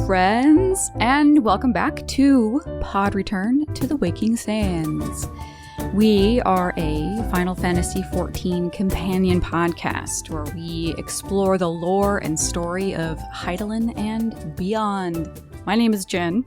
friends, and welcome back to Pod Return to the Waking Sands. We are a Final Fantasy XIV companion podcast where we explore the lore and story of Hydaelyn and beyond. My name is Jen,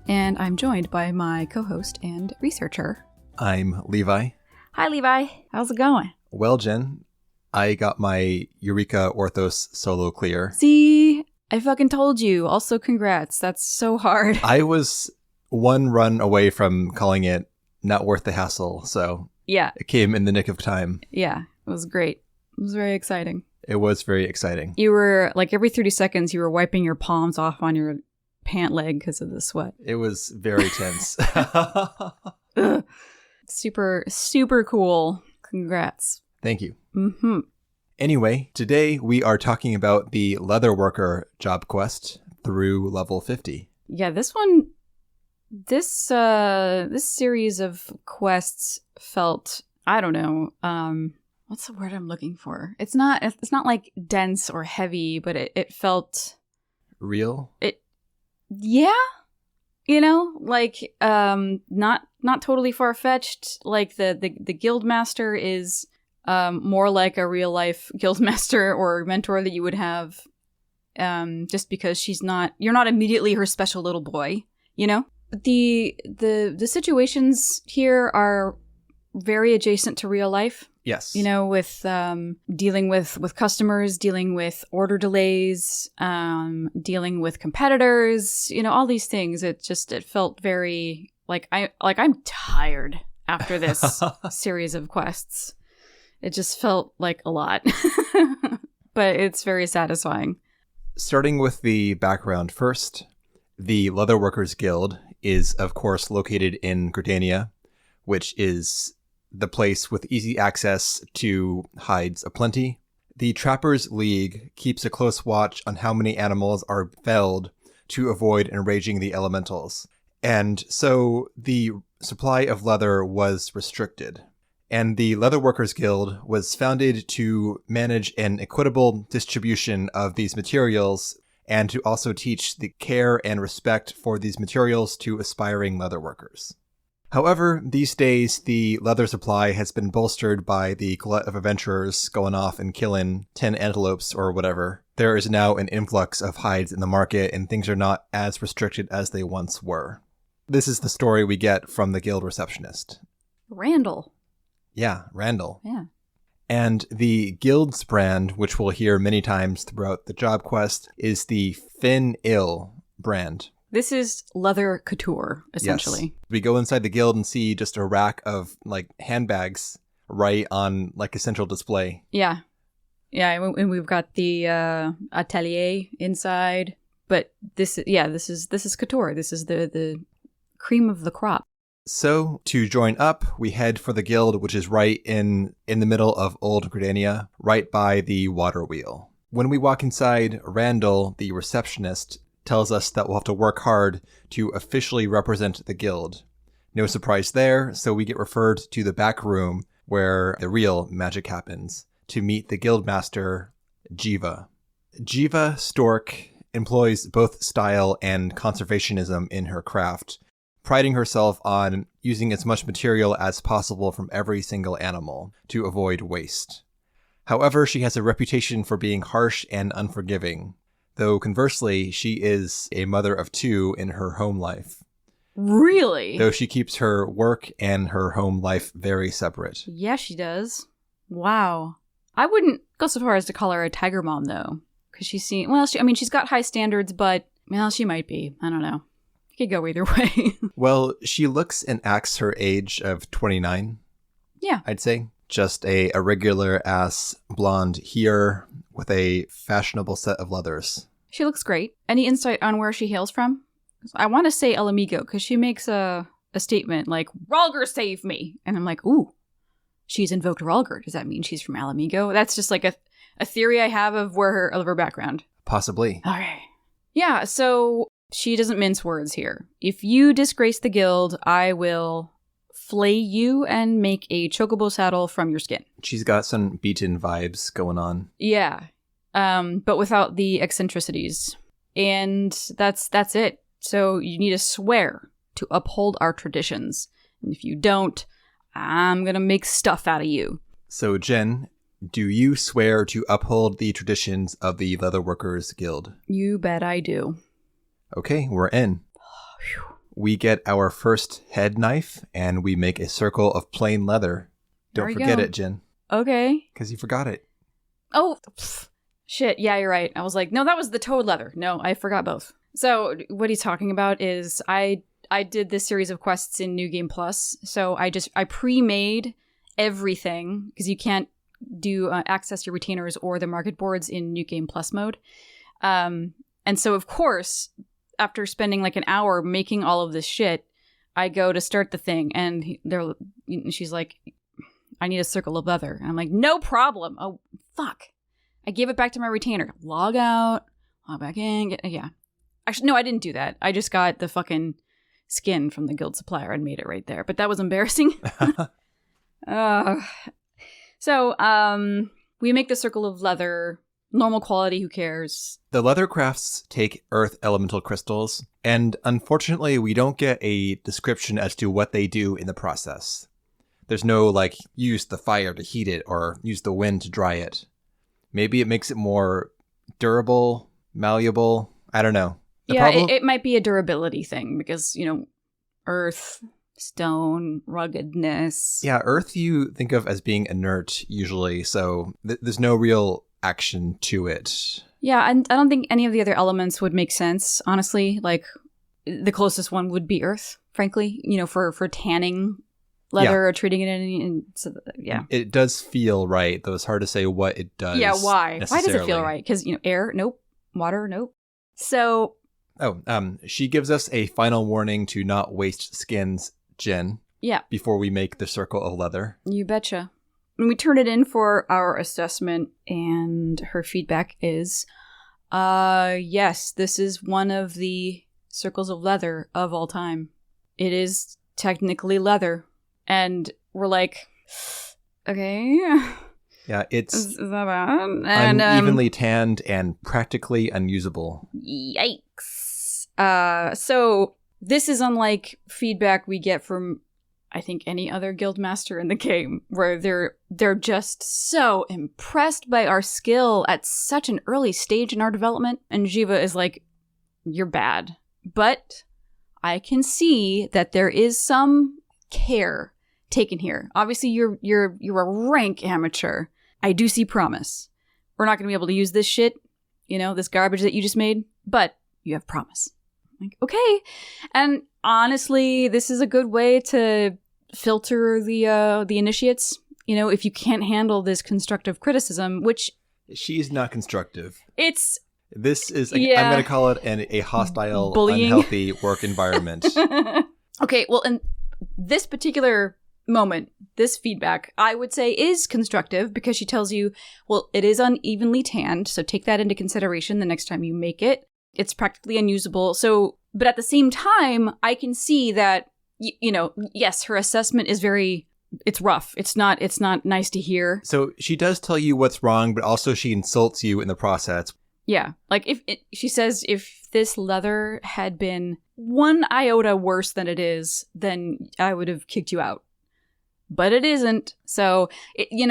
and I'm joined by my co-host and researcher. I'm Levi. Hi, Levi. How's it going? Well, Jen, I got my Eureka Orthos solo clear. See? I fucking told you. Also, congrats. That's so hard. I was one run away from calling it not worth the hassle, so yeah, it came in the nick of time. Yeah, it was great. It was very exciting. It was very exciting. You were, like, every 30 seconds, you were wiping your palms off on your pant leg because of the sweat. It was very tense. Super, super cool. Congrats. Thank you. Mm-hmm. Anyway, today we are talking about the Leatherworker job quest through level 50. Yeah, this series of quests felt, I don't know, what's the word I'm looking for? It's not like dense or heavy, but it felt real. Yeah, you know, like not totally far-fetched. Like the guildmaster is more like a real life guildmaster or mentor that you would have, just because you're not immediately her special little boy, you know? The situations here are very adjacent to real life. Yes. You know, with dealing with customers, dealing with order delays, dealing with competitors, you know, all these things. It felt very I'm tired after this series of quests. It just felt like a lot. But it's very satisfying. Starting with the background first, the Leatherworkers Guild is, of course, located in Gridania, which is the place with easy access to hides aplenty. The Trappers League keeps a close watch on how many animals are felled to avoid enraging the elementals. And so the supply of leather was restricted. And the Leatherworkers Guild was founded to manage an equitable distribution of these materials and to also teach the care and respect for these materials to aspiring leatherworkers. However, these days, the leather supply has been bolstered by the glut of adventurers going off and killing 10 antelopes or whatever. There is now an influx of hides in the market, and things are not as restricted as they once were. This is the story we get from the guild receptionist. Randall. Yeah, Randall. Yeah. And the guild's brand, which we'll hear many times throughout the job quest, is the Fin Ill brand. This is leather couture, essentially. Yes. We go inside the guild and see just a rack of, like, handbags right on, like, a central display. Yeah. Yeah, and we've got the atelier inside. But this is couture. This is the cream of the crop. So, to join up, we head for the guild, which is right in the middle of Old Gridania, right by the water wheel. When we walk inside, Randall, the receptionist, tells us that we'll have to work hard to officially represent the guild. No surprise there, so we get referred to the back room where the real magic happens, to meet the guildmaster, Jiva. Jiva Stork employs both style and conservationism in her craft, priding herself on using as much material as possible from every single animal to avoid waste. However, she has a reputation for being harsh and unforgiving, though conversely, she is a mother of two in her home life. Really? Though she keeps her work and her home life very separate. Yeah, she does. Wow. I wouldn't go so far as to call her a tiger mom, though, because she's got high standards, but, well, she might be. I don't know. It could go either way. Well, she looks and acts her age of 29. Yeah. I'd say. Just a regular-ass blonde here with a fashionable set of leathers. She looks great. Any insight on where she hails from? I want to say El Amigo, because she makes a statement like, Rhalgr save me! And I'm like, ooh, she's invoked Rhalgr. Does that mean she's from El Amigo? That's just like a theory I have of her background. Possibly. Okay. Yeah, so she doesn't mince words here. If you disgrace the guild, I will flay you and make a chocobo saddle from your skin. She's got some beaten vibes going on. Yeah. But without the eccentricities. And that's it. So you need to swear to uphold our traditions. And if you don't, I'm going to make stuff out of you. So, Jen, do you swear to uphold the traditions of the Leatherworkers Guild? You bet I do. Okay, we're in. We get our first head knife, and we make a circle of plain leather. Don't forget it, Jen. Okay. Because you forgot it. Oh, shit. Yeah, you're right. I was like, no, that was the toad leather. No, I forgot both. So what he's talking about is I did this series of quests in New Game Plus. So I pre-made everything because you can't do access your retainers or the market boards in New Game Plus mode. And so, of course, after spending like an hour making all of this shit, I go to start the thing, and she's like, I need a circle of leather. And I'm like, no problem. Oh, fuck. I gave it back to my retainer. Log out, log back in. Yeah. Actually, no, I didn't do that. I just got the fucking skin from the guild supplier and made it right there. But that was embarrassing. So, we make the circle of leather. Normal quality, who cares? The leather crafts take earth elemental crystals, and unfortunately we don't get a description as to what they do in the process. There's no, like, use the fire to heat it or use the wind to dry it. Maybe it makes it more durable, malleable. I don't know. It might be a durability thing because, earth, stone, ruggedness. Yeah, earth you think of as being inert usually, so there's no real action to it. Yeah, and I don't think any of the other elements would make sense, honestly. Like, the closest one would be earth, frankly, for tanning leather or treating it in. So, yeah. It does feel right, though it's hard to say what it does. Yeah, why? Why does it feel right? Because, air? Nope. Water? Nope. So... she gives us a final warning to not waste skins, Jen. Yeah. Before we make the circle of leather. You betcha. When we turn it in for our assessment, and her feedback is, yes, this is one of the circles of leather of all time. It is technically leather. And we're like, okay. Yeah, it's is that bad? And, unevenly tanned and practically unusable. Yikes. So this is unlike feedback we get from, I think, any other guildmaster in the game, where they're just so impressed by our skill at such an early stage in our development. And Jiva is like, you're bad. But I can see that there is some care taken here. Obviously, you're a rank amateur. I do see promise. We're not going to be able to use this shit, this garbage that you just made, but you have promise. Like, okay. And honestly, this is a good way to filter the initiates. If you can't handle this constructive criticism, which... She's not constructive. This is, I'm going to call it a hostile, bullying, unhealthy work environment. Okay, well, in this particular moment, this feedback, I would say, is constructive because she tells you, well, it is unevenly tanned, so take that into consideration the next time you make it. It's practically unusable. So, but at the same time, I can see that, yes, her assessment is it's rough. It's not nice to hear. So she does tell you what's wrong, but also she insults you in the process. Yeah. Like, she says, if this leather had been one iota worse than it is, then I would have kicked you out. But it isn't. So,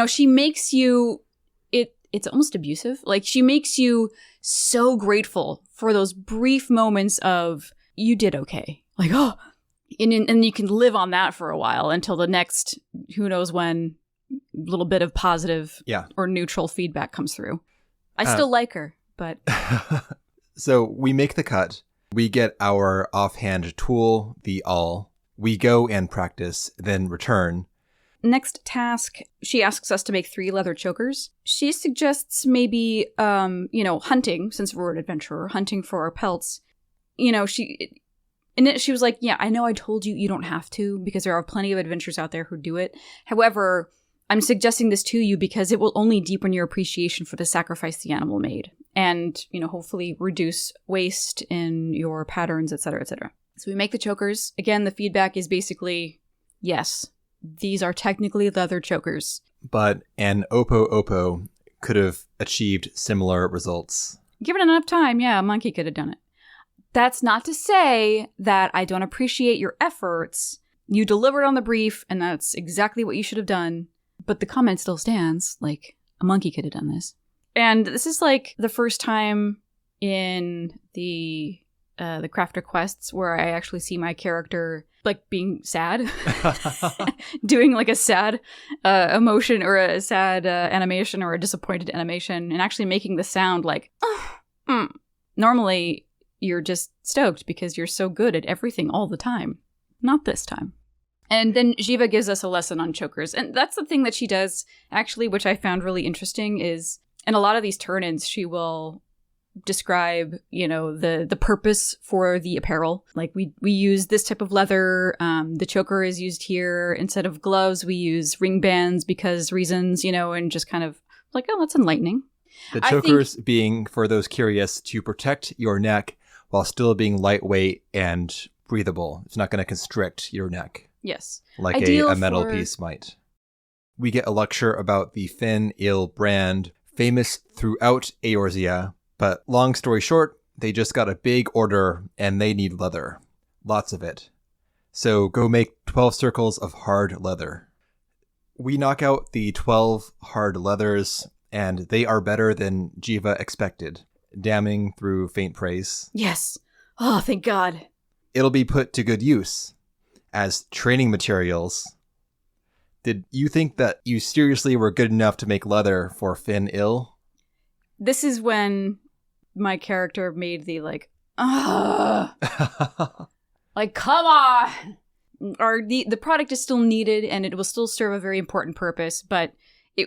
she makes you, it's almost abusive. Like, she makes you so grateful for those brief moments of, you did okay. Like, oh, and you can live on that for a while until the next, who knows when, little bit of positive or neutral feedback comes through. I still like her, but... So we make the cut. We get our offhand tool, the awl. We go and practice, then return. Next task, she asks us to make 3 leather chokers. She suggests maybe, hunting, since we're an adventurer, hunting for our pelts. She was like, yeah, I know I told you don't have to, because there are plenty of adventurers out there who do it. However, I'm suggesting this to you because it will only deepen your appreciation for the sacrifice the animal made. And, hopefully reduce waste in your patterns, etc., etc. So we make the chokers. Again, the feedback is basically, yes, these are technically leather chokers. But an Oppo could have achieved similar results. Given enough time, yeah, a monkey could have done it. That's not to say that I don't appreciate your efforts. You delivered on the brief, and that's exactly what you should have done. But the comment still stands, like, a monkey could have done this. And this is, like, the first time in the crafter quests where I actually see my character, like, being sad. Doing, like, a sad emotion or a sad animation or a disappointed animation, and actually making the sound like, Normally, you're just stoked because you're so good at everything all the time. Not this time. And then Jiva gives us a lesson on chokers. And that's the thing that she does, actually, which I found really interesting, is in a lot of these turn-ins, she will describe, the purpose for the apparel. Like, we use this type of leather. The choker is used here. Instead of gloves, we use ring bands because reasons, and just kind of like, oh, that's enlightening. The chokers being, for those curious, to protect your neck while still being lightweight and breathable. It's not going to constrict your neck. Yes. Like a metal piece might. We get a lecture about the Fin Il brand, famous throughout Eorzea. But long story short, they just got a big order and they need leather. Lots of it. So go make 12 circles of hard leather. We knock out the 12 hard leathers, and they are better than Jiva expected, damning through faint praise. Yes. Oh, thank God. It'll be put to good use as training materials. Did you think that you seriously were good enough to make leather for Fin Il? This is when my character made the, like, like, come on! The product is still needed, and it will still serve a very important purpose, but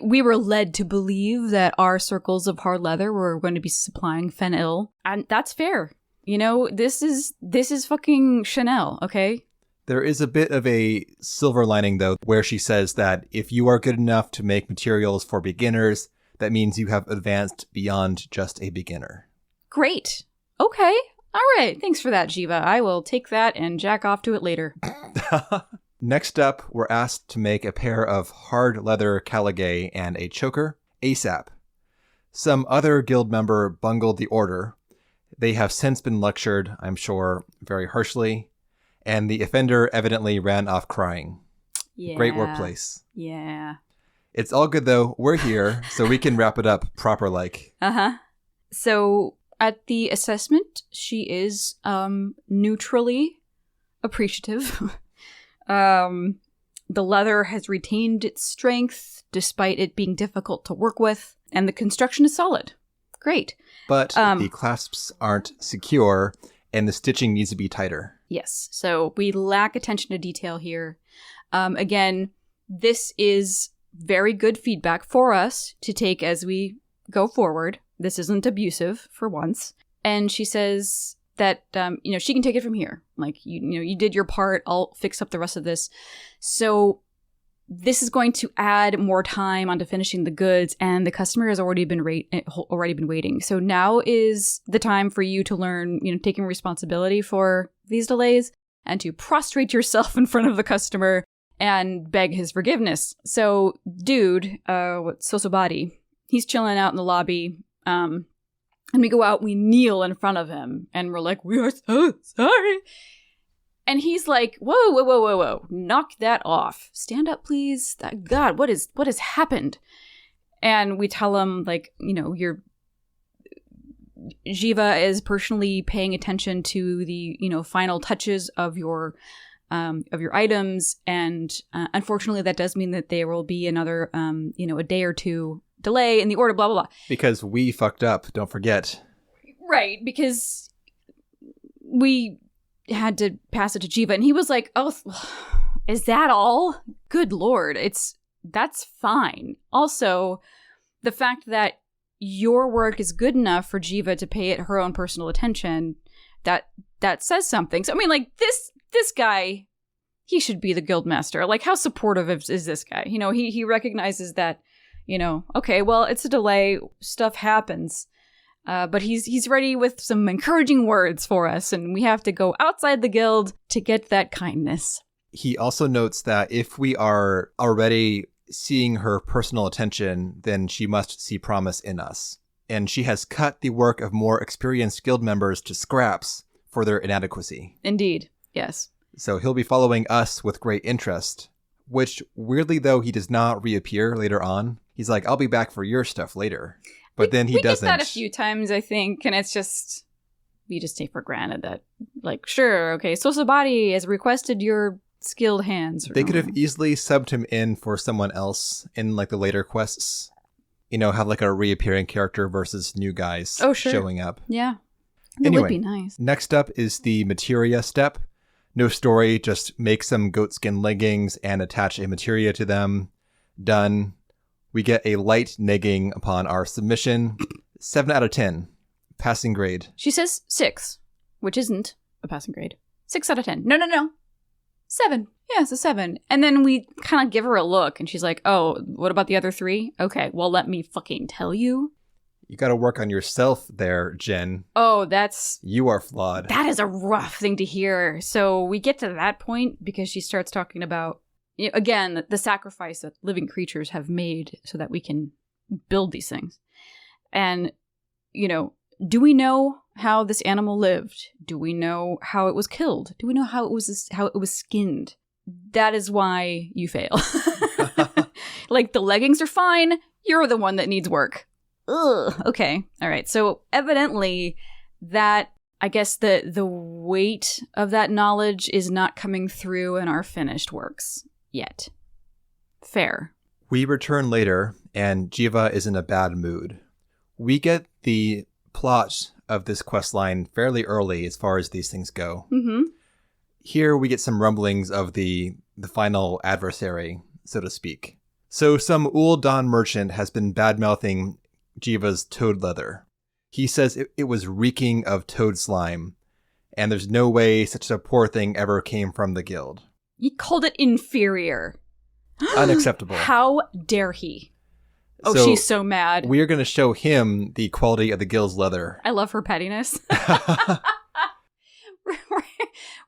we were led to believe that our circles of hard leather were going to be supplying Fin Il, and that's fair. This is fucking Chanel, okay? There is a bit of a silver lining, though, where she says that if you are good enough to make materials for beginners, that means you have advanced beyond just a beginner. Great. Okay. All right. Thanks for that, Jiva. I will take that and jack off to it later. Next up, we're asked to make a pair of hard leather caligae and a choker ASAP. Some other guild member bungled the order. They have since been lectured, I'm sure, very harshly. And the offender evidently ran off crying. Yeah. Great workplace. Yeah. It's all good, though. We're here, so we can wrap it up proper-like. Uh-huh. So, at the assessment, she is neutrally appreciative. The leather has retained its strength, despite it being difficult to work with, and the construction is solid. Great. But the clasps aren't secure, and the stitching needs to be tighter. Yes. So we lack attention to detail here. Again, this is very good feedback for us to take as we go forward. This isn't abusive for once. And she says that, she can take it from here. Like, you did your part. I'll fix up the rest of this. So this is going to add more time onto finishing the goods, and the customer has already been waiting. So now is the time for you to learn, taking responsibility for these delays and to prostrate yourself in front of the customer and beg his forgiveness. So, dude, Sosobadi, he's chilling out in the lobby, and we go out, we kneel in front of him, and we're like, we are so sorry. And he's like, whoa, knock that off. Stand up, please. God, what has happened? And we tell him, like, Jiva is personally paying attention to the, final touches of your items. And unfortunately, that does mean that there will be another, a day or two delay in the order, blah, blah, blah. Because we fucked up, don't forget. Right, because we had to pass it to Jiva, and he was like, oh, is that all? Good Lord, that's fine. Also, the fact that your work is good enough for Jiva to pay it her own personal attention, that says something. So, I mean, like, this guy, he should be the guildmaster. Like, how supportive is this guy? He recognizes that, okay, well, it's a delay, stuff happens. But he's ready with some encouraging words for us, and we have to go outside the guild to get that kindness. He also notes that if we are already seeing her personal attention, then she must see promise in us. and she has cut the work of more experienced guild members to scraps for their inadequacy. Indeed, yes. So he'll be following us with great interest, which, weirdly though, he does not reappear later on. He's like, I'll be back for your stuff later. But then he doesn't. We get that a few times, I think, and it's just, we just take for granted that, like, sure, okay, Sosabadi has requested your skilled hands. They could have easily subbed him in for someone else in, like, the later quests. You know, have, like, a reappearing character versus new guys showing up. Yeah. That Anyway, would be nice. Next up is the materia step. No story, just make some goatskin leggings and attach a materia to them. Done. We get a light negging upon our submission. 7 out of 10. Passing grade. She says 6, which isn't a passing grade. 6 out of 10. No. 7. Yeah, it's a 7. And then we kind of give her a look, and she's like, oh, what about the other 3? Okay, well, let me fucking tell you. You gotta work on yourself there, Jen. Oh, that's... You are flawed. That is a rough thing to hear. So we get to that point because she starts talking about, you know, again, the sacrifice that living creatures have made so that we can build these things. And, you know, do we know how this animal lived? Do we know how it was killed? Do we know how it was skinned? That is why you fail. Like, the leggings are fine. You're the one that needs work. Ugh. Okay. All right. So evidently that, I guess the weight of that knowledge is not coming through in our finished works yet. Fair. We return later, and Jiva is in a bad mood. We get the plot of this questline fairly early as far as these things go. Mm-hmm. Here we get some rumblings of the final adversary, so to speak. So some Ul'dan merchant has been bad-mouthing Jiva's toad leather. He says it was reeking of toad slime, and there's no way such a poor thing ever came from the guild. He called it inferior. Unacceptable. How dare he? Oh, So she's so mad. We are going to show him the quality of the guild's leather. I love her pettiness.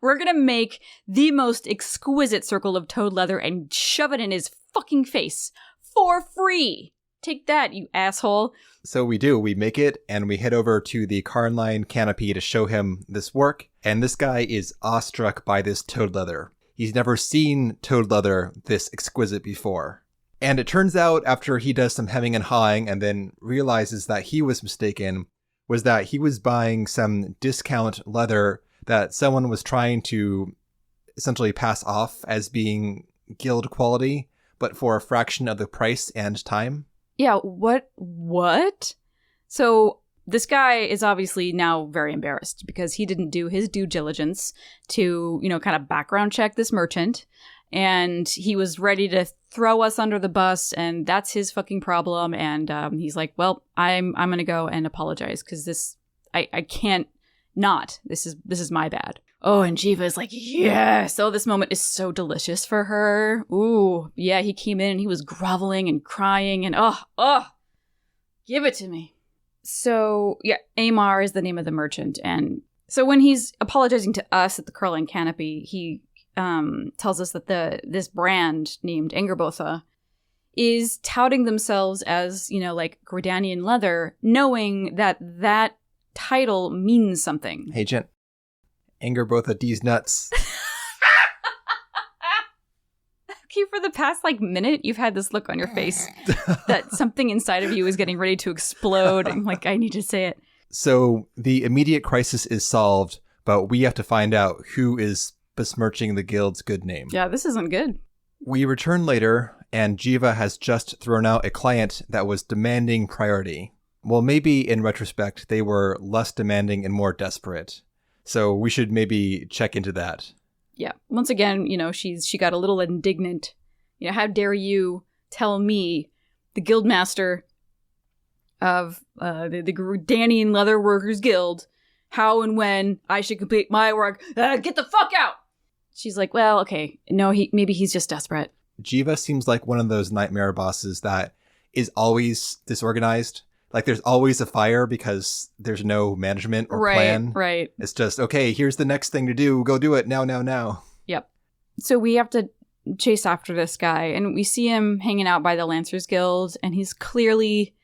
We're going to make the most exquisite circle of toad leather and shove it in his fucking face for free. Take that, you asshole. So we do. We make it, and we head over to the Carnline canopy to show him this work. And this guy is awestruck by this toad leather. He's never seen toad leather this exquisite before. And it turns out, after he does some hemming and hawing and then realizes that he was mistaken, was that he was buying some discount leather that someone was trying to essentially pass off as being guild quality, but for a fraction of the price and time. Yeah, what? So this guy is obviously now very embarrassed because he didn't do his due diligence to, you know, kind of background check this merchant. And he was ready to throw us under the bus, and that's his fucking problem. And he's like, well, I'm going to go and apologize because this, I can't not. This is my bad. Oh, and Jiva is like, yes. Oh, this moment is so delicious for her. Ooh, yeah, he came in and he was groveling and crying and give it to me. So, yeah, Amar is the name of the merchant. And so when he's apologizing to us at the Curling Canopy, he tells us that this brand named Angerbotha is touting themselves as, you know, like Gridanian leather, knowing that title means something. Hey, Jen. Angerbotha D's nuts. Okay, for the past, minute, you've had this look on your face that something inside of you is getting ready to explode. And, I need to say it. So the immediate crisis is solved, but we have to find out who is besmirching the guild's good name. Yeah, this isn't good. We return later, and Jiva has just thrown out a client that was demanding priority. Well, maybe in retrospect, they were less demanding and more desperate. So we should maybe check into that. Yeah. Once again, she got a little indignant. How dare you tell me, the guildmaster of the Gridanian Leatherworkers Guild, how and when I should complete my work. Get the fuck out! She's like, well, okay. No, maybe he's just desperate. Jiva seems like one of those nightmare bosses that is always disorganized. There's always a fire because there's no management or plan. Right. It's just, okay, here's the next thing to do. Go do it now. Yep. So we have to chase after this guy, and we see him hanging out by the Lancers Guild, and he's clearly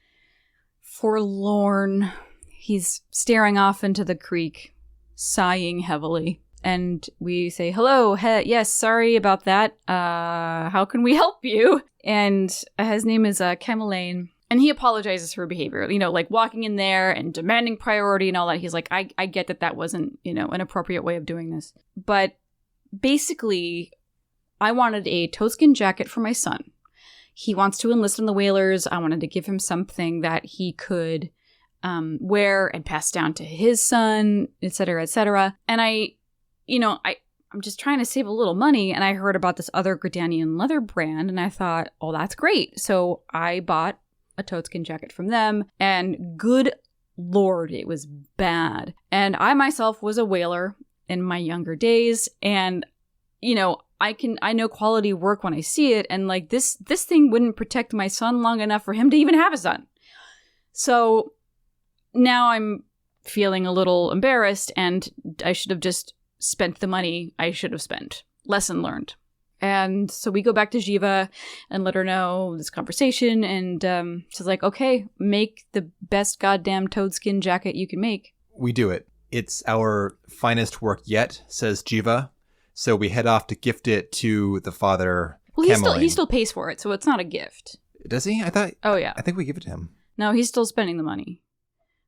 forlorn. He's staring off into the creek, sighing heavily. And we say, hello, yes, sorry about that. How can we help you? And his name is Kemelane. And he apologizes for her behavior, like walking in there and demanding priority and all that. He's like, I get that wasn't, an appropriate way of doing this. But basically, I wanted a toadskin jacket for my son. He wants to enlist in the Whalers. I wanted to give him something that he could wear and pass down to his son, et cetera, et cetera. And I'm just trying to save a little money, and I heard about this other Gridanian leather brand, and I thought, oh, that's great. So I bought a toadskin jacket from them, and good Lord, it was bad. And I myself was a whaler in my younger days, and, I know quality work when I see it, and like this thing wouldn't protect my son long enough for him to even have a son. So now I'm feeling a little embarrassed, and I should have just spent the money I should have spent. Lesson learned. And so we go back to Jiva and let her know this conversation, and she's like, okay, make the best goddamn toadskin jacket you can make. We do it. It's our finest work yet, says Jiva. So we head off to gift it to the father. Well, he still pays for it, so it's not a gift. Does he? I thought. Oh, yeah. I think we give it to him. No, he's still spending the money.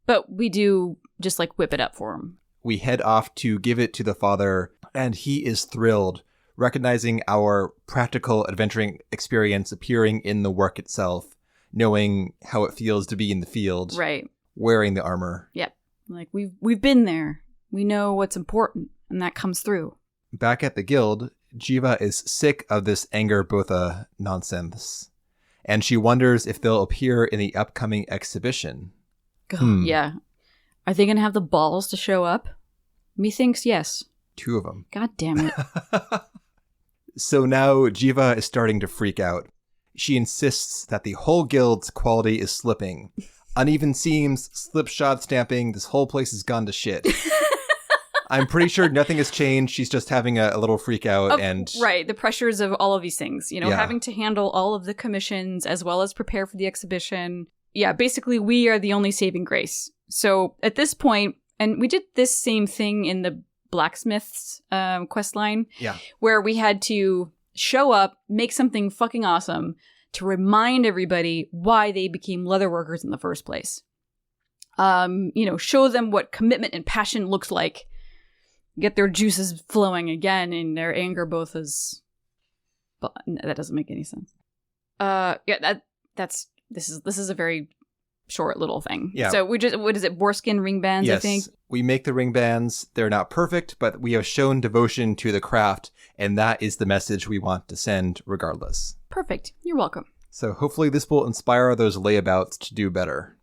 But we do just like whip it up for him. We head off to give it to the father, and he is thrilled, recognizing our practical adventuring experience appearing in the work itself, knowing how it feels to be in the field. Right. Wearing the armor. Yep. Like, we've been there. We know what's important, and that comes through. Back at the guild, Jiva is sick of this Anger Botha nonsense, and she wonders if they'll appear in the upcoming exhibition. Yeah. Are they going to have the balls to show up? Methinks yes. 2 of them. God damn it. So now Jiva is starting to freak out. She insists that the whole guild's quality is slipping. Uneven seams, slipshod stamping, this whole place has gone to shit. I'm pretty sure nothing has changed. She's just having a little freak out. Right, the pressures of all of these things. Having to handle all of the commissions as well as prepare for the exhibition. Yeah, basically we are the only saving grace. So at this point, and we did this same thing in the blacksmith's quest line. Yeah. Where we had to show up, make something fucking awesome to remind everybody why they became leatherworkers in the first place. Show them what commitment and passion looks like. Get their juices flowing again in their Anger Bothas. But that doesn't make any sense. This is a very short little thing. Yeah. So we just, what is it, boarskin ring bands, yes, I think? We make the ring bands. They're not perfect, but we have shown devotion to the craft, and that is the message we want to send regardless. Perfect. You're welcome. So hopefully this will inspire those layabouts to do better.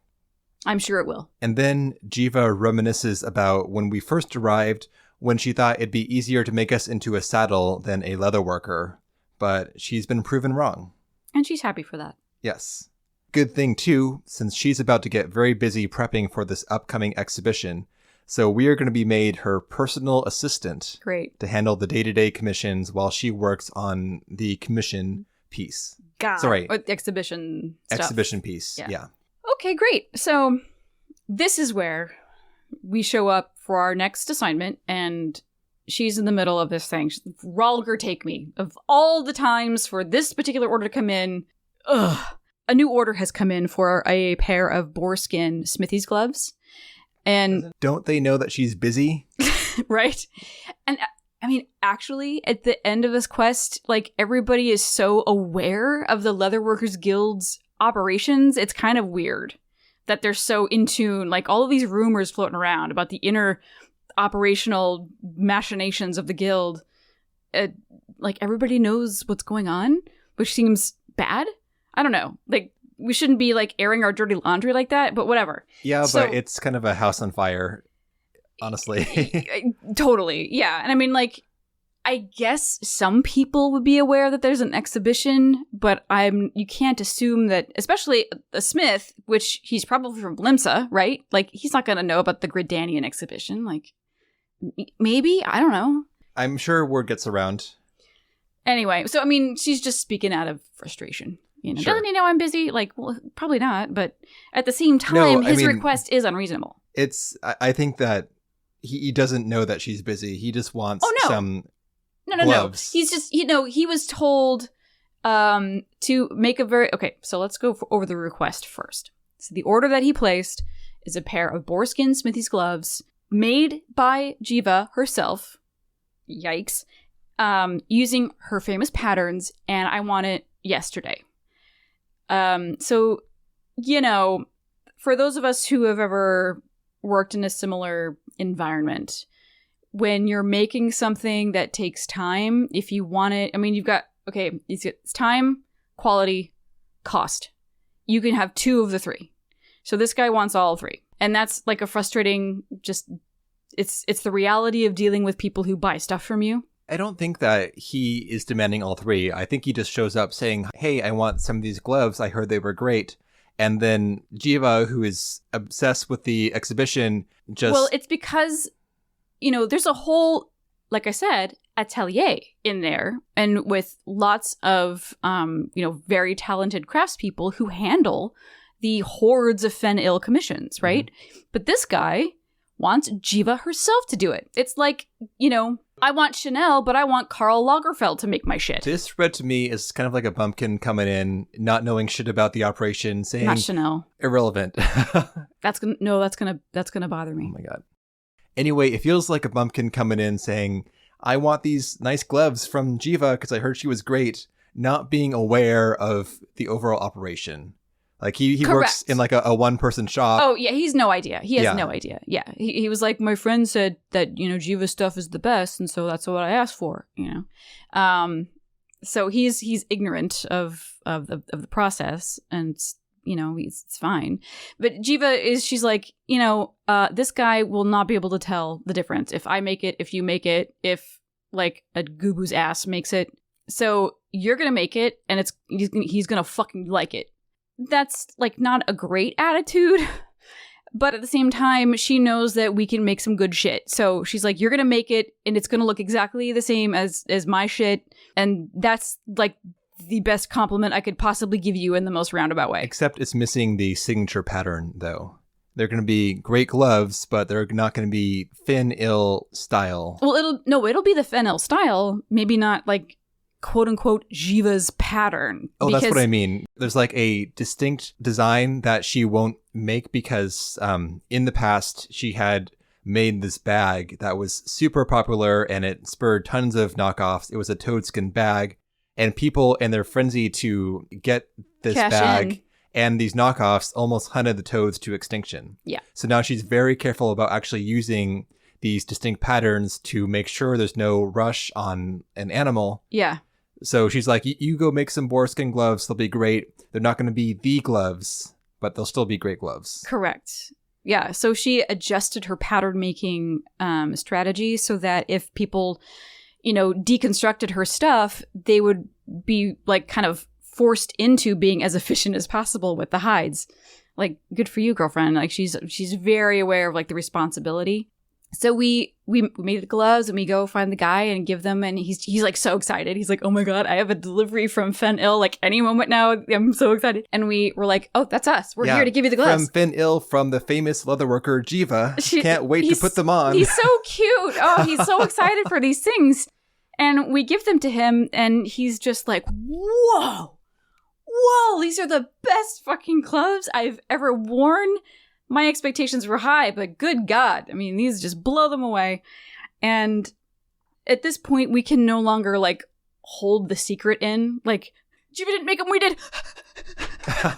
I'm sure it will. And then Jiva reminisces about when we first arrived, when she thought it'd be easier to make us into a saddle than a leatherworker, but she's been proven wrong. And she's happy for that. Yes. Good thing, too, since she's about to get very busy prepping for this upcoming exhibition. So we are going to be made her personal assistant. Great. To handle the day-to-day commissions while she works on the commission piece. Sorry. Or the exhibition stuff. Exhibition piece, yeah. Okay, great. So this is where we show up for our next assignment, and she's in the middle of this thing. Ralger, take me. Of all the times for this particular order to come in, a new order has come in for a pair of boarskin smithy's gloves. And don't they know that she's busy? Right? And I mean, actually, at the end of this quest, like, everybody is so aware of the Leatherworkers Guild's operations, it's kind of weird that they're so in tune. Like, all of these rumors floating around about the inner operational machinations of the guild. Like, everybody knows what's going on, which seems bad. I don't know. Like, we shouldn't be, like, airing our dirty laundry like that, but whatever. Yeah, but it's kind of a house on fire, honestly. Totally, yeah. And I mean, like, I guess some people would be aware that there's an exhibition, but you can't assume that, especially a smith, which he's probably from Limsa, right? Like, he's not going to know about the Gridanian exhibition. Like, maybe? I don't know. I'm sure word gets around. Anyway, so, I mean, she's just speaking out of frustration. You know, Sure. doesn't he know I'm busy? Like, well, probably not. But at the same time, his request is unreasonable. I think that he doesn't know that she's busy. He just wants some gloves. He's just, he was told to make a very... Okay, so let's go over the request first. So the order that he placed is a pair of boarskin smithy's gloves made by Jiva herself. Yikes. Using her famous patterns, and I want it yesterday. So, for those of us who have ever worked in a similar environment, when you're making something that takes time, if you want it, you've got, it's time, quality, cost. You can have 2 of the 3. So this guy wants all 3. And that's like a frustrating, it's the reality of dealing with people who buy stuff from you. I don't think that he is demanding all 3. I think he just shows up saying, hey, I want some of these gloves. I heard they were great. And then Jiva, who is obsessed with the exhibition, just... Well, it's because, there's a whole, like I said, atelier in there, and with lots of, very talented craftspeople who handle the hordes of Fen-Il commissions, right? Mm-hmm. But this guy wants Jiva herself to do it. It's like, I want Chanel, but I want Karl Lagerfeld to make my shit. This read to me as kind of like a bumpkin coming in, not knowing shit about the operation, saying not Chanel. Irrelevant. That's gonna bother me. Oh my god. Anyway, it feels like a bumpkin coming in saying, I want these nice gloves from Jiva because I heard she was great, not being aware of the overall operation. Like he works in like a one-person shop. Oh, yeah, he's no idea. He has no idea. Yeah, he was like, my friend said that, Jiva stuff is the best, and so that's what I asked for, So he's ignorant of the process, and, it's fine. But Jiva she's like, this guy will not be able to tell the difference. If I make it, if you make it, if, like, a Gubu's ass makes it. So you're going to make it, and he's going to fucking like it. That's, like, not a great attitude, but at the same time, she knows that we can make some good shit. So she's like, you're gonna make it, and it's gonna look exactly the same as my shit, and that's, like, the best compliment I could possibly give you in the most roundabout way. Except it's missing the signature pattern, though. They're gonna be great gloves, but they're not gonna be Fen-Il style. Well, it'll be the Fen-Il style, maybe not, like, quote-unquote Jiva's pattern. Oh, that's what I mean. There's like a distinct design that she won't make because in the past she had made this bag that was super popular and it spurred tons of knockoffs. It was a toadskin bag, and people in their frenzy to get this bag and these knockoffs almost hunted the toads to extinction. Yeah. So now she's very careful about actually using these distinct patterns to make sure there's no rush on an animal. Yeah. So she's like, you go make some boarskin gloves. They'll be great. They're not going to be the gloves, but they'll still be great gloves. Correct. Yeah. So she adjusted her pattern making strategy so that if people, deconstructed her stuff, they would be like kind of forced into being as efficient as possible with the hides. Like, good for you, girlfriend. Like, she's very aware of like the responsibility. So we made the gloves, and we go find the guy and give them, and he's like so excited. He's like, oh my god, I have a delivery from Fen-Il like any moment now. I'm so excited. And we were like, oh, that's us. We're here to give you the gloves. From Fen-Il, from the famous leatherworker Jiva. Can't wait to put them on. He's so cute. Oh, he's so excited for these things. And we give them to him, and he's just like, whoa, these are the best fucking gloves I've ever worn. My expectations were high, but good God. I mean, these just blow them away. And at this point, we can no longer, like, hold the secret in. Like, Jiva didn't make them, we did.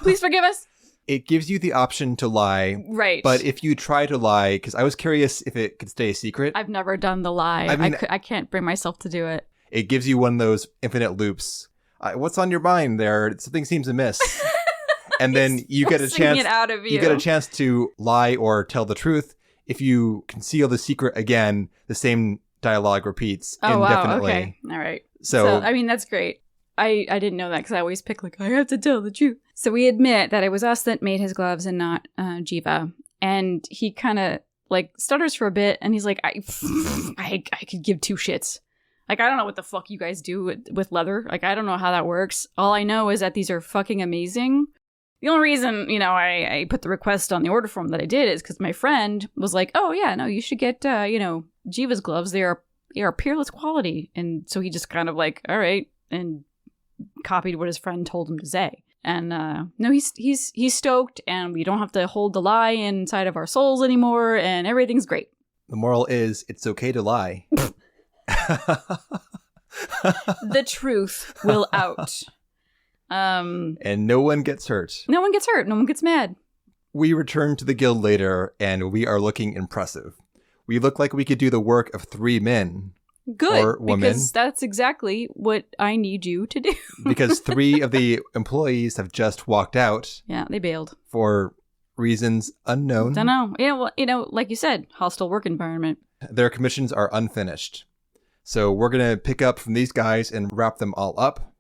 Please forgive us. It gives you the option to lie. Right. But if you try to lie, because I was curious if it could stay a secret. I've never done the lie. I mean, I can't bring myself to do it. It gives you one of those infinite loops. What's on your mind there? Something seems amiss. And then you get a chance. It out of you. You get a chance to lie or tell the truth. If you conceal the secret again, the same dialogue repeats indefinitely. Wow, okay. All right. So I mean, that's great. I didn't know that because I always pick like, I have to tell the truth. So we admit that it was us that made his gloves and not Jiva. And he kind of like stutters for a bit, and he's like, I could give 2 shits. Like, I don't know what the fuck you guys do with leather. Like, I don't know how that works. All I know is that these are fucking amazing. The only reason, I put the request on the order form that I did is because my friend was like, oh, yeah, no, you should get, Jiva's gloves. They are peerless quality. And so he just kind of like, all right, and copied what his friend told him to say. And no, he's stoked, and we don't have to hold the lie inside of our souls anymore, and everything's great. The moral is, it's okay to lie. The truth will out. And no one gets hurt. No one gets hurt. No one gets mad. We return to the guild later, and we are looking impressive. We look like we could do the work of 3 men. Good, or women. Because that's exactly what I need you to do. Because 3 of the employees have just walked out. Yeah, they bailed. For reasons unknown. Don't know. Like you said, hostile work environment. Their commissions are unfinished. So we're going to pick up from these guys and wrap them all up.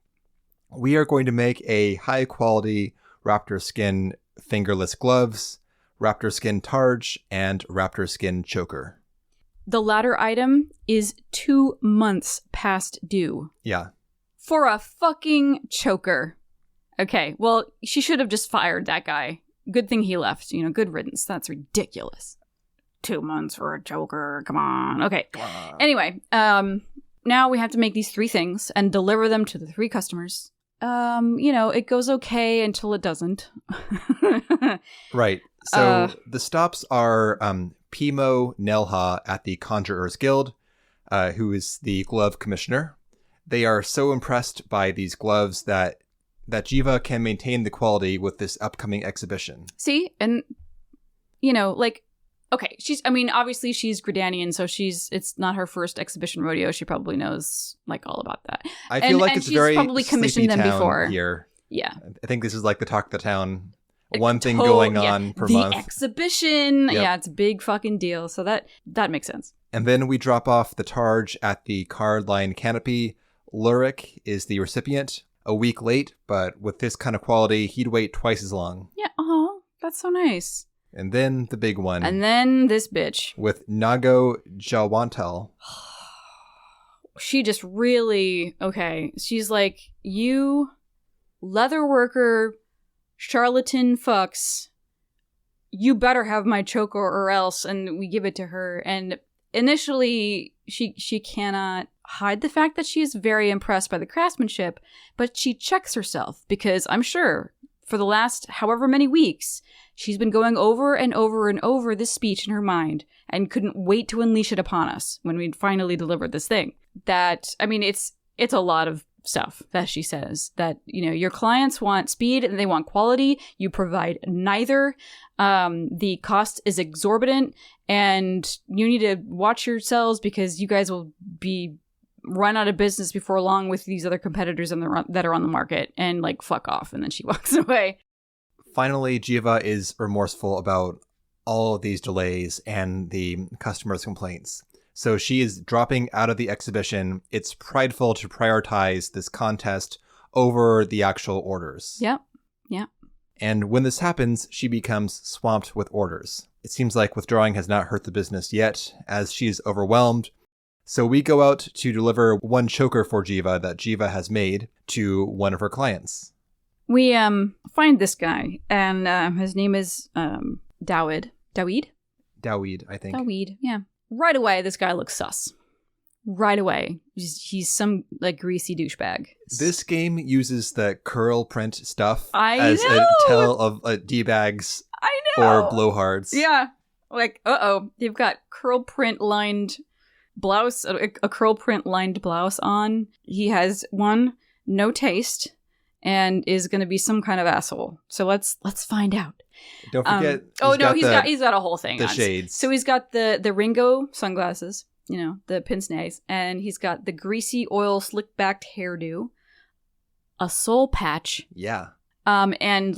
We are going to make a high quality raptor skin fingerless gloves, raptor skin targe, and raptor skin choker. The latter item is 2 months past due. Yeah. For a fucking choker. Okay, well, she should have just fired that guy. Good thing he left. Good riddance. That's ridiculous. 2 months for a choker. Come on. Okay. Come on. Anyway, now we have to make these 3 things and deliver them to the 3 customers. It goes okay until it doesn't. Right. So the stops are Pimo Nelha at the Conjurer's Guild, who is the glove commissioner. They are so impressed by these gloves that Jiva can maintain the quality with this upcoming exhibition. See? And, okay, obviously she's Gridanian, so it's not her first exhibition rodeo. She probably knows, all about that. I feel like it's she's very probably commissioned them before. Here. Yeah. I think this is like the talk of the town. One thing going on per month. The exhibition. Yep. Yeah, it's a big fucking deal. So that makes sense. And then we drop off the targe at the card line canopy. Lurik is the recipient. A week late, but with this kind of quality, he'd wait twice as long. Yeah, that's so nice. And then the big one. And then this bitch. With Nago Jawantel. She just really, okay. She's like, you leatherworker charlatan fucks, you better have my choker or else. And we give it to her. And initially, she cannot hide the fact that she is very impressed by the craftsmanship, but she checks herself because I'm sure for the last however many weeks, she's been going over and over and over this speech in her mind and couldn't wait to unleash it upon us when we finally delivered this thing. It's a lot of stuff that she says that, your clients want speed and they want quality. You provide neither. The cost is exorbitant and you need to watch yourselves because you guys will be run out of business before long with these other competitors that are on the market, and fuck off. And then she walks away. Finally, Jiva is remorseful about all of these delays and the customers' complaints. So she is dropping out of the exhibition. It's prideful to prioritize this contest over the actual orders. Yep. And when this happens, she becomes swamped with orders. It seems like withdrawing has not hurt the business yet, as she's overwhelmed. So we go out to deliver one choker for Jiva that Jiva has made to one of her clients. We find this guy, and his name is Dawid. Dawid, I think. Dawid, yeah. Right away, this guy looks sus. Right away. He's some greasy douchebag. This game uses the curl print stuff a tell of D-bags or blowhards. Yeah. They've got curl print lined blouse, a curl print lined blouse on. He has no taste, and is going to be some kind of asshole. So let's find out. Don't forget. He's got a whole thing. The on. shades. So he's got the Ringo sunglasses, the pince-nez, and he's got the greasy oil slick backed hairdo, a soul patch. Yeah. And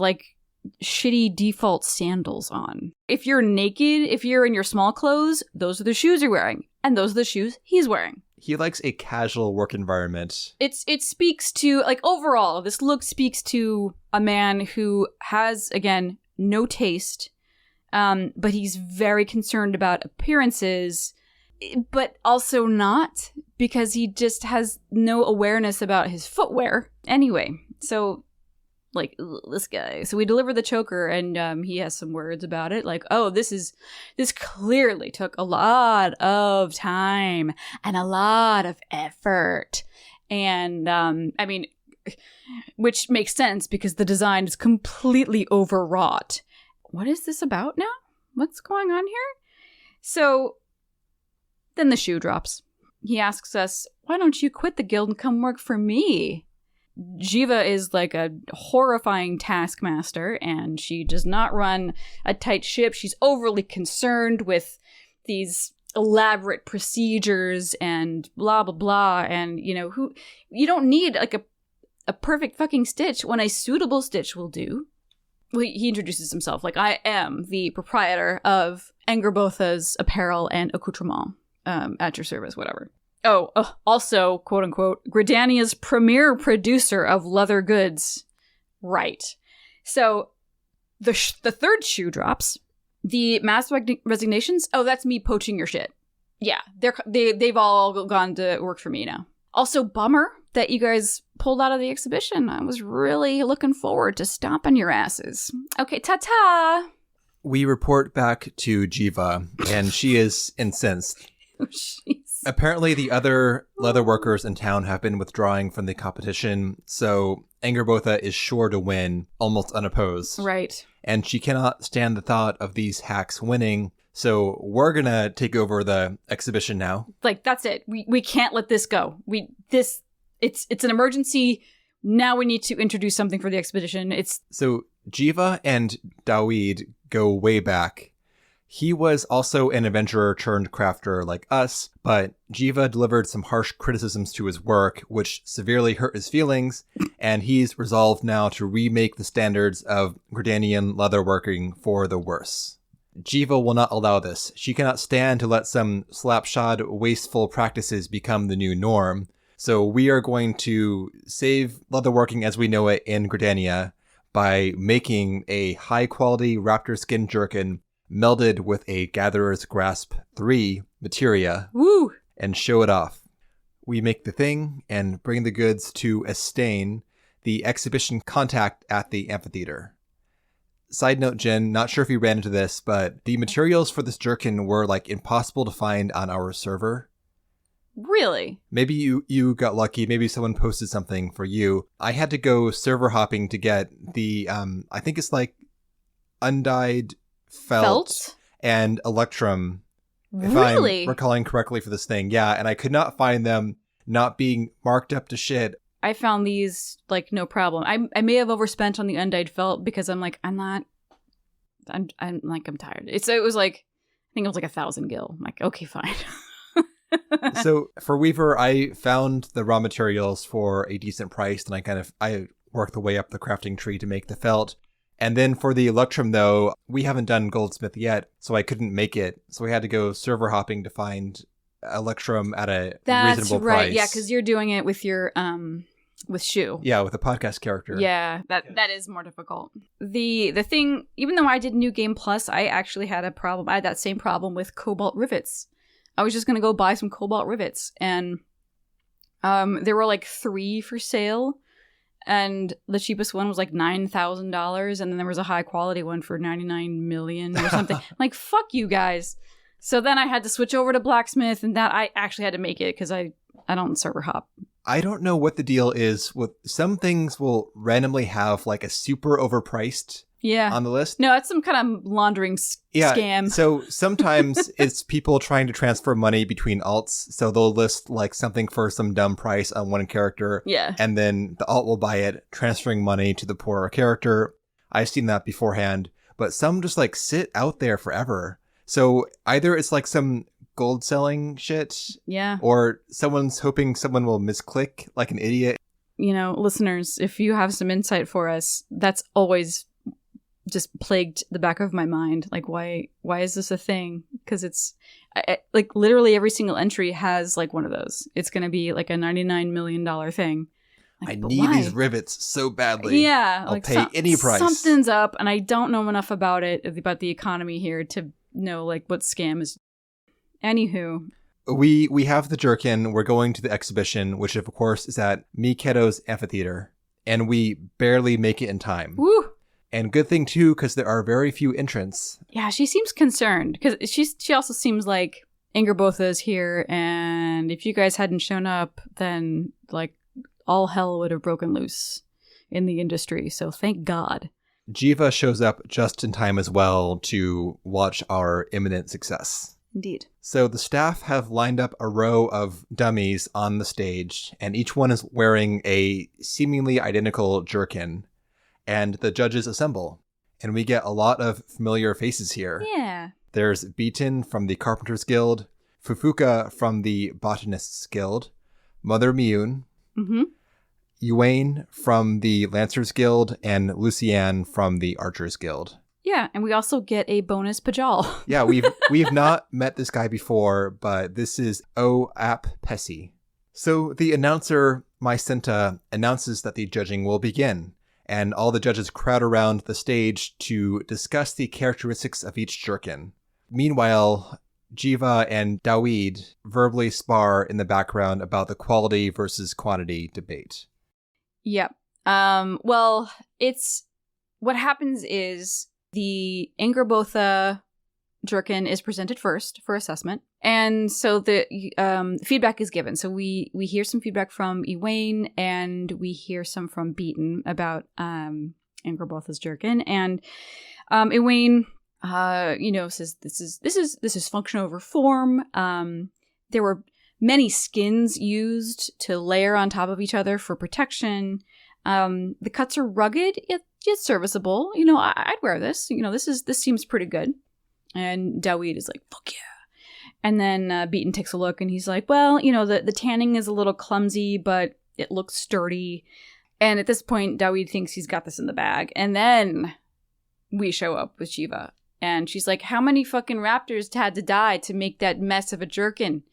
shitty default sandals on. If you're naked, if you're in your small clothes, those are the shoes you're wearing. And those are the shoes he's wearing. He likes a casual work environment. It speaks to, overall, this look speaks to a man who has, again, no taste, but he's very concerned about appearances but also not, because he just has no awareness about his footwear. Anyway, so, like, this guy. So we deliver the choker, and he has some words about it, like, oh, this clearly took a lot of time and a lot of effort. And, I mean, which makes sense because the design is completely overwrought. What is this about now? What's going on here? So then the shoe drops. He asks us, why don't you quit the guild and come work for me? Jiva is like a horrifying taskmaster, and she does not run a tight ship. She's overly concerned with these elaborate procedures and blah, blah, blah. And, you don't need like a perfect fucking stitch when a suitable stitch will do. Well, he introduces himself like, I am the proprietor of Angerbotha's apparel and accoutrement, at your service, whatever. Oh, also, quote unquote, Gridania's premier producer of leather goods. Right. So the third shoe drops. The mass resignations. Oh, that's me poaching your shit. Yeah, they've all gone to work for me now. Also, bummer that you guys pulled out of the exhibition. I was really looking forward to stomping your asses. Okay, ta-ta! We report back to Jiva, and she is incensed. Apparently, the other leatherworkers in town have been withdrawing from the competition, so Angerbotha is sure to win, almost unopposed. Right. And she cannot stand the thought of these hacks winning, so we're gonna take over the exhibition now. Like, that's it. We can't let this go. It's an emergency. Now we need to introduce something for the expedition. So Jiva and Dawid go way back. He was also an adventurer turned crafter like us, but Jiva delivered some harsh criticisms to his work, which severely hurt his feelings, and he's resolved now to remake the standards of Gridanian leatherworking for the worse. Jiva will not allow this. She cannot stand to let some slapshod, wasteful practices become the new norm. So we are going to save leatherworking as we know it in Gridania by making a high-quality raptor skin jerkin melded with a Gatherer's Grasp 3 materia. Woo! And show it off. We make the thing and bring the goods to Estain, the exhibition contact at the amphitheater. Side note, Jen, not sure if you ran into this, but the materials for this jerkin were like impossible to find on our server. Really? Maybe you got lucky. Maybe someone posted something for you. I had to go server hopping to get the, I think it's like undyed felt and electrum. Really? If I'm recalling correctly for this thing. Yeah, and I could not find them not being marked up to shit. I found these, like, no problem. I may have overspent on the undyed felt because I'm tired. It was like, I think it was like 1,000 gil. I'm like, okay, fine. So for Weaver, I found the raw materials for a decent price, and I worked the way up the crafting tree to make the felt. And then for the electrum, though, we haven't done goldsmith yet, so I couldn't make it. So we had to go server hopping to find electrum at a reasonable price. Right, yeah, because you're doing it with your with Shu. Yeah, with a podcast character. Yeah, that is more difficult. The thing, even though I did New Game Plus, I actually had a problem. I had that same problem with cobalt rivets. I was just gonna go buy some cobalt rivets, and there were like 3 for sale, and the cheapest one was like $9,000, and then there was a high quality one for 99 million or something. Like, fuck you guys. So then I had to switch over to blacksmith, and that I actually had to make it because I don't server hop. I don't know what the deal is with some things will randomly have like a super overpriced on the list. No, it's some kind of laundering scam. So sometimes it's people trying to transfer money between alts. So they'll list like something for some dumb price on one character. Yeah. And then the alt will buy it, transferring money to the poorer character. I've seen that beforehand. But some just like sit out there forever. So either it's like some gold selling shit. Yeah. Or someone's hoping someone will misclick like an idiot. You know, listeners, if you have some insight for us, that's always just plagued the back of my mind. Like, why is this a thing? Because it's like literally every single entry has like one of those. It's going to be like a $99 million thing. Like, I need these rivets so badly. Yeah. I'll pay any price. Something's up, and I don't know enough about the economy here to know like what scam is. Anywho. We have the jerkin. We're going to the exhibition, which of course is at Miketo's amphitheater, and we barely make it in time. Woo! And good thing too, because there are very few entrants. Yeah, she seems concerned because she also seems like Angerbotha is here, and if you guys hadn't shown up, then like all hell would have broken loose in the industry. So thank God. Jiva shows up just in time as well to watch our imminent success. Indeed. So the staff have lined up a row of dummies on the stage, and each one is wearing a seemingly identical jerkin. And the judges assemble, and we get a lot of familiar faces here. Yeah. There's Beaton from the Carpenters Guild, Fufuka from the Botanists Guild, Mother Miyun, Yuane from the Lancers Guild, and Luciane from the Archers Guild. Yeah, and we also get a bonus Pajal. Yeah, we've not met this guy before, but this is O-Ap Pesi. So the announcer, Mycenta, announces that the judging will begin, and all the judges crowd around the stage to discuss the characteristics of each jerkin. Meanwhile, Jiva and Dawid verbally spar in the background about the quality versus quantity debate. Yep. Well, what happens is the Angerbotha jerkin is presented first for assessment, and so the feedback is given. So we hear some feedback from Ewain, and we hear some from Beaton about Angerbotha's jerkin, and Ewain says this is function over form. There were many skins used to layer on top of each other for protection. The cuts are rugged yet serviceable. I'd wear this. This seems pretty good. And Dawid is like, fuck yeah. And then Beaton takes a look and he's like, well, the tanning is a little clumsy, but it looks sturdy. And at this point, Dawid thinks he's got this in the bag. And then we show up with Jiva. And she's like, how many fucking raptors had to die to make that mess of a jerkin?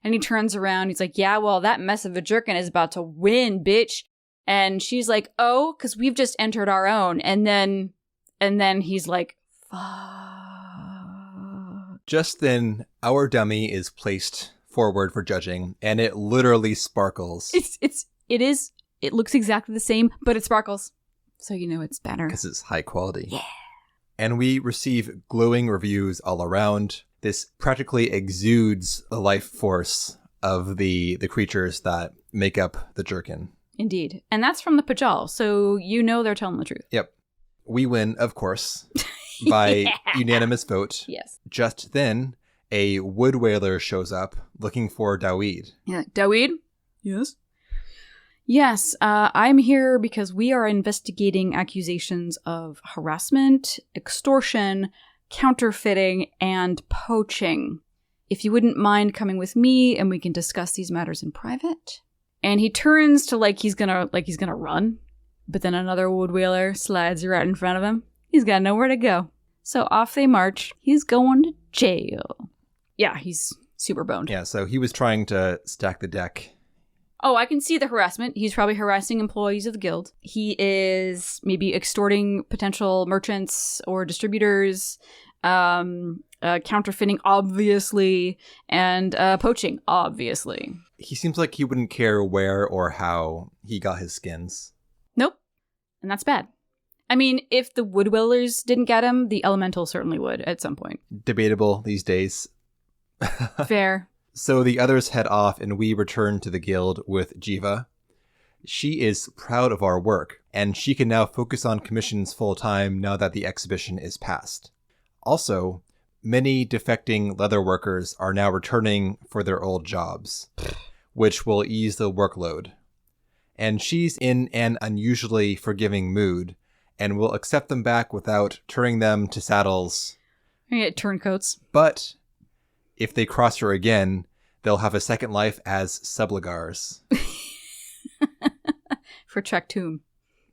And he turns around. He's like, yeah, well, that mess of a jerkin is about to win, bitch. And she's like, oh, because we've just entered our own. And then he's like, fuck. Just then, our dummy is placed forward for judging, and it literally sparkles. It looks exactly the same, but it sparkles. So it's better. Because it's high quality. Yeah. And we receive glowing reviews all around. This practically exudes the life force of the creatures that make up the jerkin. Indeed. And that's from the Pajal, so they're telling the truth. Yep. We win, of course, by unanimous vote. Yes. Just then, a wood whaler shows up looking for Dawid. Yeah. Dawid? Yes? Yes, I'm here because we are investigating accusations of harassment, extortion, counterfeiting, and poaching. If you wouldn't mind coming with me and we can discuss these matters in private. And he turns to he's gonna run, but then another wood whaler slides right in front of him. He's got nowhere to go. So off they march. He's going to jail. Yeah, he's super boned. Yeah, so he was trying to stack the deck. Oh, I can see the harassment. He's probably harassing employees of the guild. He is maybe extorting potential merchants or distributors, counterfeiting, obviously, and poaching, obviously. He seems like he wouldn't care where or how he got his skins. Nope. And that's bad. I mean, if the wood whalers didn't get him, the elemental certainly would at some point. Debatable these days. Fair. So the others head off and we return to the guild with Jiva. She is proud of our work, and she can now focus on commissions full-time now that the exhibition is past. Also, many defecting leatherworkers are now returning for their old jobs, which will ease the workload. And she's in an unusually forgiving mood, and will accept them back without turning them to saddles. I get turncoats. But if they cross her again, they'll have a second life as subligars. For Traktoon.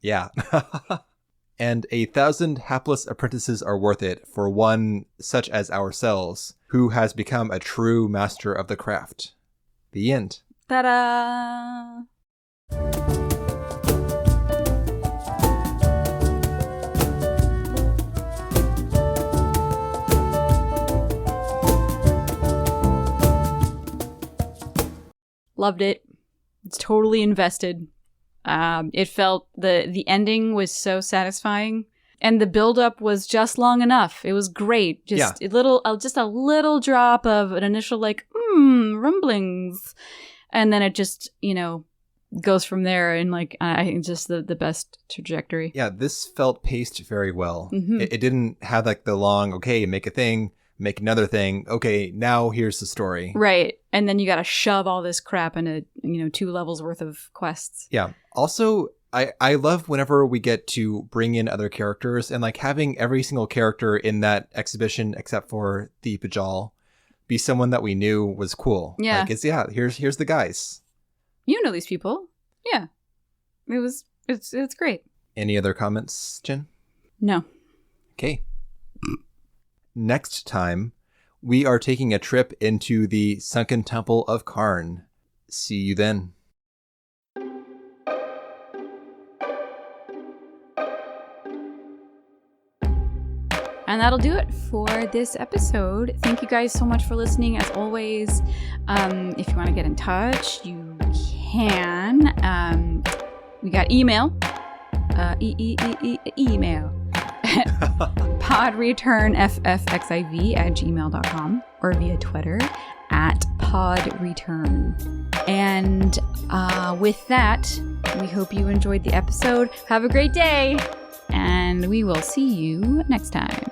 Yeah. And 1,000 hapless apprentices are worth it for one such as ourselves, who has become a true master of the craft. The end. Ta-da! Loved it. It's totally invested. It felt the ending was so satisfying, and the build-up was just long enough. It was great. Just a little drop of an initial like rumblings, and then it just goes from there, and like I think just the best trajectory. Yeah, this felt paced very well. Mm-hmm. It didn't have like the long, okay, make a thing, make another thing. Okay, now here's the story. Right. And then you got to shove all this crap into, 2 levels worth of quests. Yeah. Also, I love whenever we get to bring in other characters, and like having every single character in that exhibition except for the Bajal be someone that we knew was cool. Yeah. Like here's the guys. You know these people. Yeah. It's great. Any other comments, Jen? No. Okay. Next time, we are taking a trip into the Sunken Temple of Karn. See you then. And that'll do it for this episode. Thank you guys so much for listening. As always, if you want to get in touch, you can. We got email. Email. podreturnffxiv@gmail.com or via Twitter @podreturn. And with that, we hope you enjoyed the episode. Have a great day, and we will see you next time.